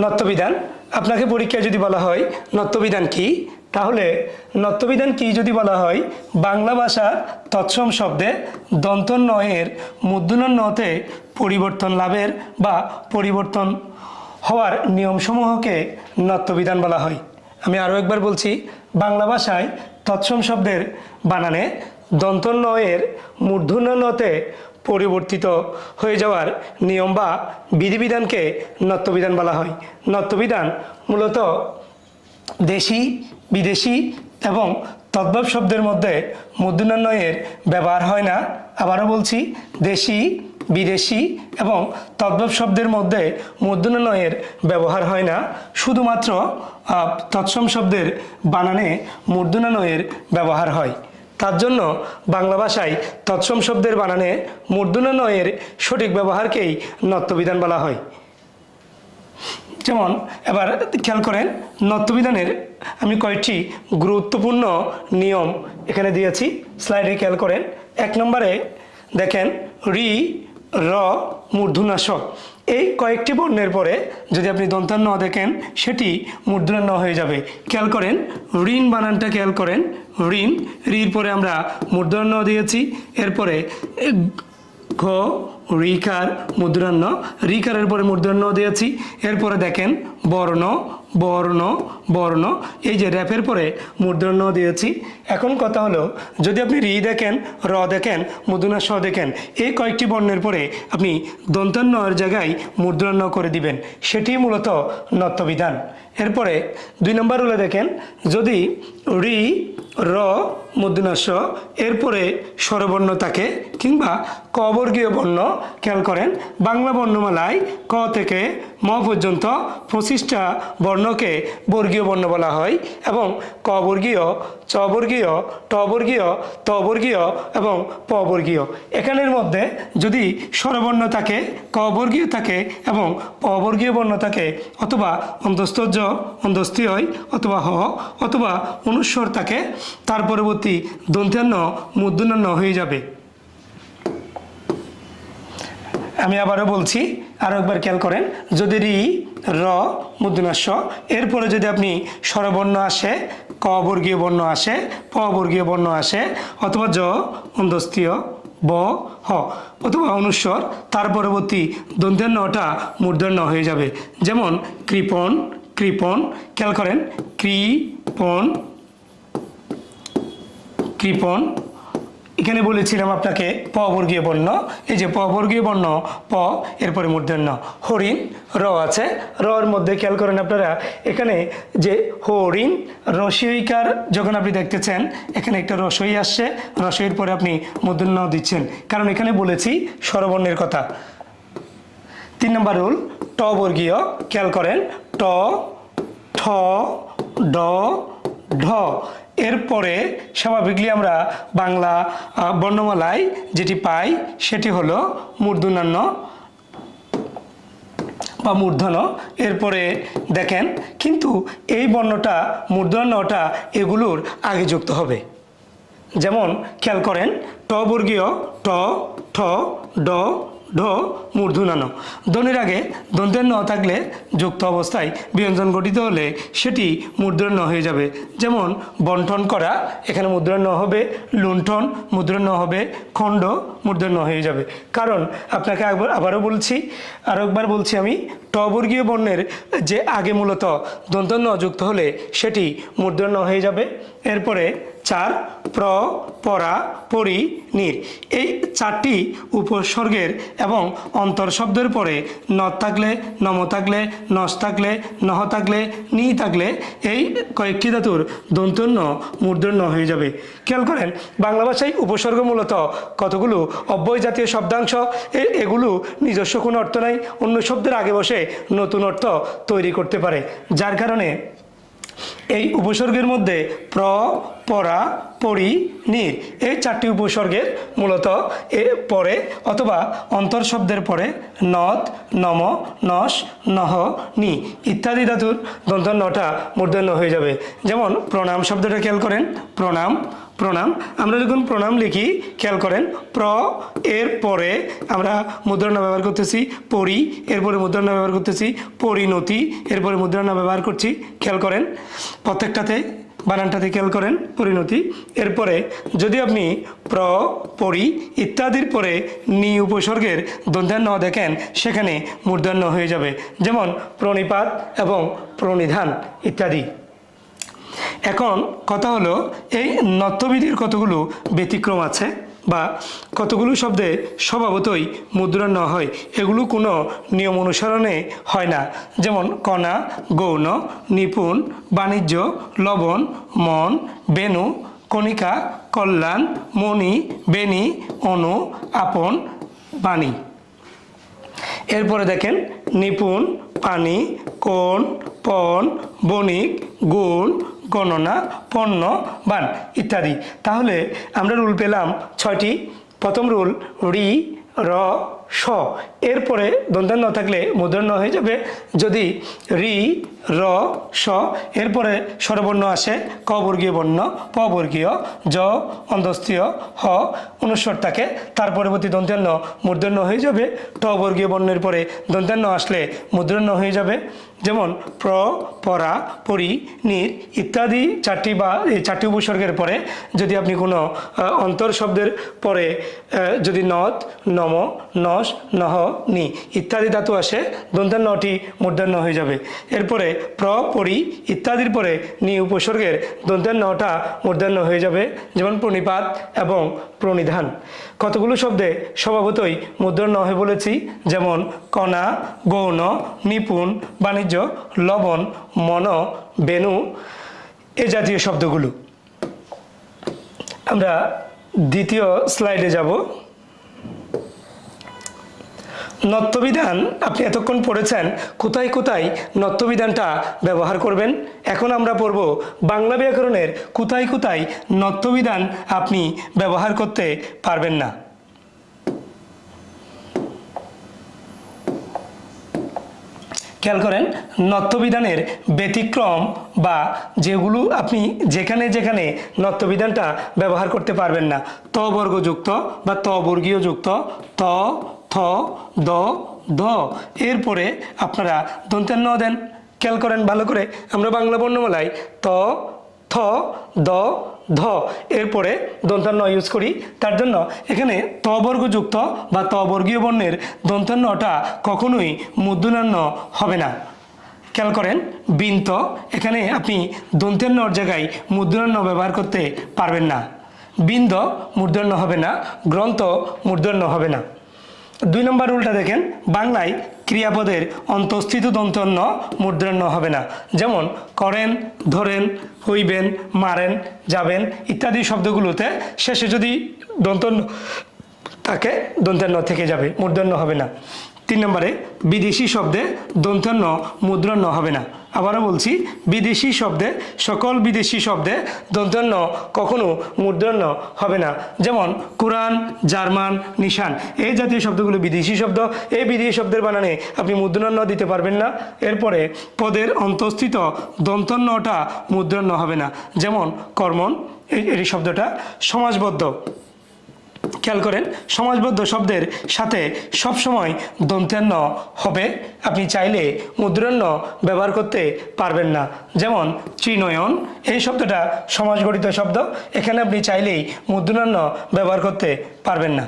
নত্যবিধান। আপনাকে পরীক্ষায় যদি বলা হয় নত্যবিধান কি, তাহলে নত্যবিধান কি যদি বলা হয়, বাংলা ভাষার তৎসম শব্দে দন্ত নয়ের মূর্ধন্য নতে পরিবর্তন লাভের বা পরিবর্তন হওয়ার নিয়মসমূহকে নত্যবিধান বলা হয়। আমি আরও একবার বলছি, বাংলা ভাষায় তৎসম শব্দের বানানে দন্ত নয়ের মূর্ধন্য নতে পরিবর্তিত হয়ে যাওয়ার নিয়ম বা বিধিবিধানকে নত্যবিধান বলা হয়। নত্যবিধান মূলত দেশি, বিদেশি এবং তদ্ভব শব্দের মধ্যে মূর্ধন্যয়ের ব্যবহার হয় না। আবারও বলছি, দেশি, বিদেশি এবং তদ্ভব শব্দের মধ্যে মূর্ধন্যয়ের ব্যবহার হয় না। শুধুমাত্র তৎসম শব্দের বানানে মূর্ধন্যয়ের ব্যবহার হয়। তার জন্য বাংলা ভাষায় তৎসম শব্দের বানানে মূর্ধন্যয়ের সঠিক ব্যবহারকেই নত্যবিধান বলা হয়। যেমন এবার খেয়াল করেন, নত্যবিধানের আমি কয়েকটি গুরুত্বপূর্ণ নিয়ম এখানে দিয়েছি, স্লাইডে খেয়াল করেন। 1 নম্বরে দেখেন রি, র, মূর্ধন্য স, এই কয়েকটি বর্ণের পরে যদি আপনি দন্তান্ন দেখেন সেটি মূর্ধন্য হয়ে যাবে। খেয়াল করেন, ঋণ বানানটা খেয়াল করেন, ঋণ, রির পরে আমরা মূর্ধন্য দিয়েছি, এরপরে ঘ, রিকার মূর্ধন্য, রিকারের পরে মূর্ধন্য দিয়েছি, এরপরে দেখেন বর্ণ, বর্ণ, বর্ণ, এই যে র্যাপের পরে মূর্ধন্য দিয়েছি। এখন কথা হলো, যদি আপনি রি দেখেন, র দেখেন, মূর্ধন্য স দেখেন, এই কয়েকটি বর্ণের পরে আপনি দন্তান্নর জায়গায় মূর্ধন্য করে দিবেন, সেটি মূলত নত্যবিধান। এরপরে 2 নম্বর হলে দেখেন, যদি রি, র, মূর্ধন্য স এরপরে স্বরবর্ণ থাকে কিংবা ক বর্গীয় বর্ণ, খেয়াল করেন বাংলা বর্ণমালায় ক থেকে ম পর্যন্ত 25টা বর্ণকে বর্গীয় বর্ণ বলা হয় এবং ক বর্গীয়, চ বর্গীয়, ট বর্গীয়, ত বর্গীয় এবং প বর্গীয়। এখানের মধ্যে যদি স্বরবর্ণ থাকে, ক বর্গীয় থাকে এবং প বর্গীয় বর্ণ থাকে, অথবা অন্তস্তজ, অন্তস্তীয় অথবা হ অথবা অনুস্বর থাকে, তার পরবর্তী দন্ত্যান্ন মূর্ধন্য হয়ে যাবে। আমি আবারও বলছি, আরও একবার খেয়াল করেন, যদি রি, র, মূর্ধন্য স এরপরে যদি আপনি স্বরবর্ণ আসে, ক বর্গীয় বর্ণ আসে, প বর্গীয় বর্ণ আসে, অথবা জ, অন্তস্তীয়, ব, হ অথবা অনুস্বর, তার পরবর্তী দন্ত্যান্নটা মূর্ধন্য হয়ে যাবে। যেমন কৃপণ, কৃপণ, খেয়াল করেন কৃপণ, কৃপণ, এখানে বলেছিলাম আপনাকে প বর্গীয় বর্ণ, এই যে প বর্গীয় বর্ণ প, এরপরে মূর্ধন্য। হরিণ, র আছে, রর মধ্যে খেয়াল করেন আপনারা, এখানে যে হরিণ রসইকার যখন আপনি দেখতেছেন, এখানে একটা রসই আসছে, রসইয়ের পরে আপনি মূর্ধন্য দিচ্ছেন, কারণ এখানে বলেছি স্বরবর্ণের কথা। 3 নম্বর রুল, ট বর্গীয়, খেয়াল করেন ট, ঠ, ড, ঢ, এরপরে স্বাভাবিকলি আমরা বাংলা বর্ণমালায় যেটি পাই সেটি হলো মূর্ধন্য বা মূর্ধন্য। এরপরে দেখেন, কিন্তু এই বর্ণটা মূর্ধন্যটা এগুলোর আগে যুক্ত হবে। যেমন খেয়াল করেন ট বর্গীয়, ট, ঠ, ড, ঢ, মূর্ধন্য। ধ্বনির আগে দন্তের ন থাকলে যুক্ত অবস্থায় ব্যঞ্জন গঠিত হলে সেটি মূর্ধন্য হয়ে যাবে। যেমন বন্টন করা, এখানে মূর্ধন্য হবে, লুণ্ঠন মূর্ধন্য হবে, খণ্ড মূর্ধন্য হয়ে যাবে। কারণ আপনাকে আবারও বলছি, আরও একবার বলছি আমি, ট বর্গীয় বর্ণের যে আগে মূলত দন্তের ন যুক্ত হলে সেটি মূর্ধন্য হয়ে যাবে। এরপরে 4 প্র, পরা, পরি, নির, এই 4টি উপসর্গের এবং অন্তর শব্দের পরে ন থাকলে, নম থাকলে, নস থাকলে, নহ থাকলে, নি থাকলে এই কয়েকটি ধাতুর দন্তন্য মূর্ধন্য হয়ে যাবে। খেয়াল করেন বাংলা ভাষায় উপসর্গ মূলত কতগুলো অব্যয় জাতীয় শব্দাংশ, এগুলো নিজস্ব কোনো অর্থ নাই, অন্য শব্দের আগে বসে নতুন অর্থ তৈরি করতে পারে, যার কারণে এই উপসর্গের মধ্যে প্র, পরা, পরি, নির এই 4টি উপসর্গের মূলত এর পরে অথবা অন্তর শব্দের পরে নদ, নম, নস, নহ, নি ইত্যাদি ধাতুর দন্তন্যটা মূর্ধন্য হয়ে যাবে। যেমন প্রণাম শব্দটা খেয়াল করেন, প্রণাম, প্রণাম। আমরা যখন প্রণাম লিখি খেয়াল করেন এর পরে আমরা মুদ্রান্ন ব্যবহার করতেছি, পরি এরপরে মুদ্রান্ন ব্যবহার করতেছি, পরিণতি এরপরে মুদ্রান্ন ব্যবহার করছি। খেয়াল করেন প্রত্যেকটাতে বানানটাতে খেয়াল করেন পরিণতি। এরপরে যদি আপনি পরি ইত্যাদির পরে নি উপসর্গের দন্ত্যান্ন দেখেন সেখানে মূর্ধন্য হয়ে যাবে, যেমন প্রণিপাত এবং প্রণিধান ইত্যাদি। এখন কথা হলো এই নত্যবিধির কতগুলো ব্যতিক্রম আছে বা কতগুলো শব্দে স্বভাবতই মুদ্রান্ন হয়, এগুলো কোনো নিয়ম অনুসরণে হয় না। যেমন কণা, গৌণ, নিপুণ, বাণিজ্য, লবণ, মন, বেণু, কণিকা, কল্যাণ, মণি, বেণী, অনু, আপন, বাণী। এরপরে দেখেন নিপুণ, পানি, কোণ, পণ, বণিক, গুণ, গণনা, পণ্য, বান ইত্যাদি। তাহলে আমরা রুল পেলাম 6টি। প্রথম রুল রি, র, স এরপরে দন্ত্যান্ন থাকলে মূর্ধন্য হয়ে যাবে। যদি রি, র, স এরপরে স্বরবর্ণ আসে ক বর্গীয় বর্ণ, প বর্গীয়, জ অন্তস্থীয়, হ অনুস্বর থাকে, তার পরবর্তী দন্ত্যান্ন মূর্ধন্য হয়ে যাবে। ট বর্গীয় বর্ণের পরে দন্ত্যান্ন আসলে মূর্ধন্য হয়ে যাবে। যেমন পরা, পরি, নির ইত্যাদি এই চারটি উপসর্গের পরে যদি আপনি কোনো অন্তর শব্দের পরে যদি নত, নম, নস, নহ, নি ইত্যাদি ধাতু আসে দন্ত্যান্নটি মূর্ধন্য হয়ে যাবে। এরপরে পরি ইত্যাদির পরে নি উপসর্গের দন্ত্যান্নটা মূর্ধন্য হয়ে যাবে, যেমন প্রণিপাত এবং প্রণিধান। কতগুলো শব্দে স্বভাবতই মূর্ধন্য হয় বলেছি, যেমন কণা, গৌণ, নিপুণ, বাণিজ্য, লবণ, মন, বেণু এ জাতীয় শব্দগুলো। আমরা দ্বিতীয় স্লাইডে যাব। নত্যবিধান আপনি এতক্ষণ পড়েছেন, কোথায় কোথায় নত্যবিধানটা ব্যবহার করবেন। এখন আমরা পড়ব বাংলা ব্যাকরণের কোথায় কোথায় নত্যবিধান আপনি ব্যবহার করতে পারবেন না। খেয়াল করেন নত্যবিধানের ব্যতিক্রম বা যেগুলো আপনি যেখানে যেখানে নত্যবিধানটা ব্যবহার করতে পারবেন না। ত বর্গযুক্ত বা ত বর্গীয় যুক্ত ত, থ, দ, ধ এরপরে আপনারা দন্ত্যান্ন দেন। খেয়াল করেন ভালো করে, আমরা বাংলা বর্ণমালায় ত, থ, দ, ধ এরপরে দন্ত্যান্ন ইউজ করি। তার জন্য এখানে ত বর্গযুক্ত বা ত বর্গীয় বর্ণের দন্ত্যান্নটা কখনোই মূর্ধন্য হবে না। খেয়াল করেন বিন্ত, এখানে আপনি দন্ত্যান্নর জায়গায় মূর্ধন্য ব্যবহার করতে পারবেন না। বিন্দ মূর্ধন্য হবে না, গ্রন্থ মূর্ধন্য হবে না। 2 নম্বর রুলটা দেখেন, বাংলায় ক্রিয়াপদের অন্তঃস্থিত দন্ত্যান্ন মূর্ধন্য হবে না। যেমন করেন, ধরেন, হইবেন, মারেন, যাবেন ইত্যাদি শব্দগুলোতে শেষে যদি দন্ত্যান্ন থাকে দন্ত্যান্ন থেকে যাবে, মূর্ধন্য হবে না। 3 নম্বরে বিদেশি শব্দে দন্ত্যান্ন মূর্ধন্য হবে না। আবারও বলছি, বিদেশি শব্দে সকল বিদেশি শব্দে দন্ত্যান্ন কখনো মূর্ধন্য হবে না। যেমন কোরআন, জার্মান, নিশান এই জাতীয় শব্দগুলো বিদেশি শব্দ, এই বিদেশি শব্দের বানানে আপনি মূর্ধন্য দিতে পারবেন না। এরপরে পদের অন্তঃস্থিত দন্ত্যান্নটা মূর্ধন্য হবে না। যেমন কর্মণ এই শব্দটা সমাসবদ্ধ। খেয়াল করেন সমাসবদ্ধ শব্দের সাথে সবসময় দন্ত্যান্ন হবে, আপনি চাইলে মূর্ধন্য ব্যবহার করতে পারবেন না। যেমন ত্রিনয়ন এই শব্দটা সমাসগঠিত শব্দ, এখানে আপনি চাইলেই মূর্ধন্য ব্যবহার করতে পারবেন না।